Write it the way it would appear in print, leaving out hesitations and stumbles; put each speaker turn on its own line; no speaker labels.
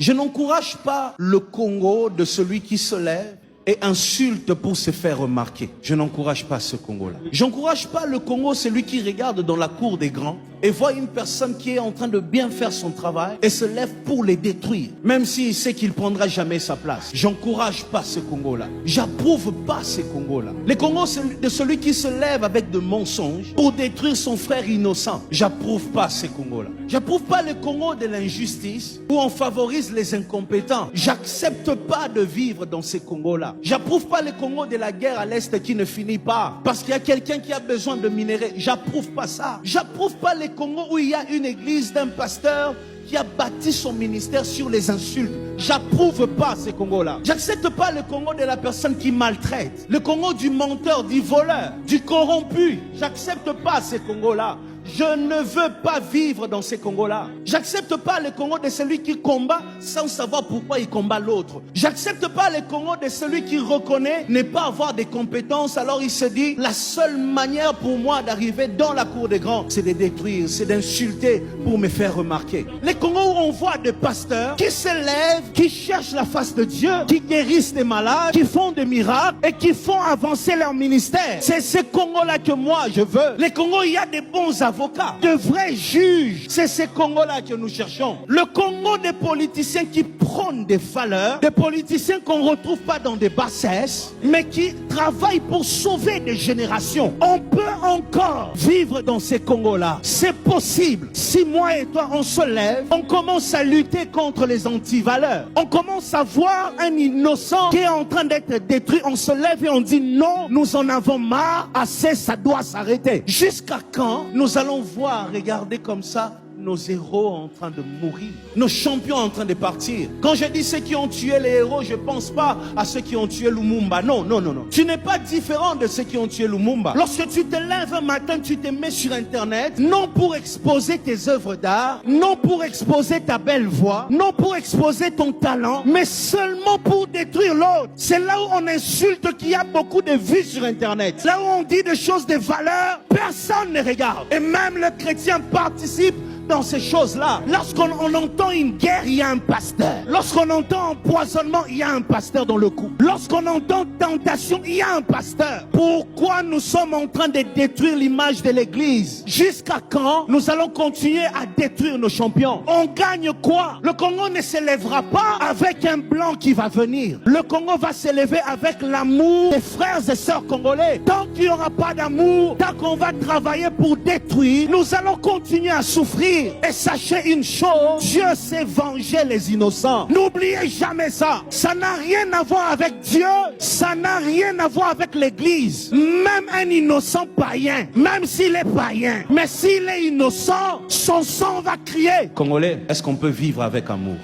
Je n'encourage pas le Congo de celui qui se lève et insulte pour se faire remarquer. Je n'encourage pas ce Congo-là. J'encourage pas le Congo, celui qui regarde dans la cour des grands et voit une personne qui est en train de bien faire son travail et se lève pour les détruire, même s'il sait qu'il prendra jamais sa place. J'encourage pas ce Congo-là. J'approuve pas ce Congo-là. Le Congo, c'est de celui qui se lève avec de mensonges pour détruire son frère innocent. J'approuve pas ce Congo-là. J'approuve pas le Congo de l'injustice où on favorise les incompétents. J'accepte pas de vivre dans ce Congo-là. J'approuve pas le Congo de la guerre à l'Est qui ne finit pas parce qu'il y a quelqu'un qui a besoin de minerais. J'approuve pas ça. J'approuve pas le Congo où il y a une église d'un pasteur qui a bâti son ministère sur les insultes. J'approuve pas ce Congo-là. J'accepte pas le Congo de la personne qui maltraite. Le Congo du menteur, du voleur, du corrompu. J'accepte pas ce Congo-là. Je ne veux pas vivre dans ces Congos-là. J'accepte pas le Congo de celui qui combat sans savoir pourquoi il combat l'autre. J'accepte pas le Congo de celui qui reconnaît ne pas avoir des compétences. Alors il se dit, la seule manière pour moi d'arriver dans la cour des grands, c'est de détruire, c'est d'insulter pour me faire remarquer. Les Congos où on voit des pasteurs qui se lèvent, qui cherchent la face de Dieu, qui guérissent des malades, qui font des miracles et qui font avancer leur ministère. C'est ce Congo-là que moi je veux. Les Congos, il y a des bons avocats, de vrais juges. C'est ce Congo-là que nous cherchons. Le Congo des politiciens qui prônent des valeurs, des politiciens qu'on ne retrouve pas dans des bassesses, mais qui travaillent pour sauver des générations. On peut encore vivre dans ces Congos-là. C'est possible. Si moi et toi, on se lève, on commence à lutter contre les antivaleurs. On commence à voir un innocent qui est en train d'être détruit. On se lève et on dit non, nous en avons marre, assez, ça doit s'arrêter. Jusqu'à quand nous allons voir, regarder comme ça, nos héros en train de mourir, nos champions en train de partir. Quand je dis ceux qui ont tué les héros, je ne pense pas à ceux qui ont tué Lumumba. Non, non, non, non. Tu n'es pas différent de ceux qui ont tué Lumumba. Lorsque tu te lèves un matin, tu te mets sur Internet, non pour exposer tes œuvres d'art, non pour exposer ta belle voix, non pour exposer ton talent, mais seulement pour détruire l'autre. C'est là où on insulte qu'il y a beaucoup de vues sur Internet. Là où on dit des choses de valeur, personne ne regarde. Et même le chrétien participe dans ces choses-là. Lorsqu'on entend une guerre, il y a un pasteur. Lorsqu'on entend empoisonnement, il y a un pasteur dans le coup. Lorsqu'on entend tentation, il y a un pasteur. Pourquoi nous sommes en train de détruire l'image de l'église? Jusqu'à quand nous allons continuer à détruire nos champions? On gagne quoi? Le Congo ne se lèvera pas avec un blanc qui va venir. Le Congo va se lever avec l'amour des frères et sœurs congolais. Tant qu'il n'y aura pas d'amour, tant qu'on va travailler pour détruire, nous allons continuer à souffrir. Et sachez une chose, Dieu sait venger les innocents. N'oubliez jamais ça. Ça n'a rien à voir avec Dieu. Ça n'a rien à voir avec l'église. Même un innocent païen, même s'il est païen, mais s'il est innocent, son sang va crier. Congolais, est-ce qu'on peut vivre avec amour?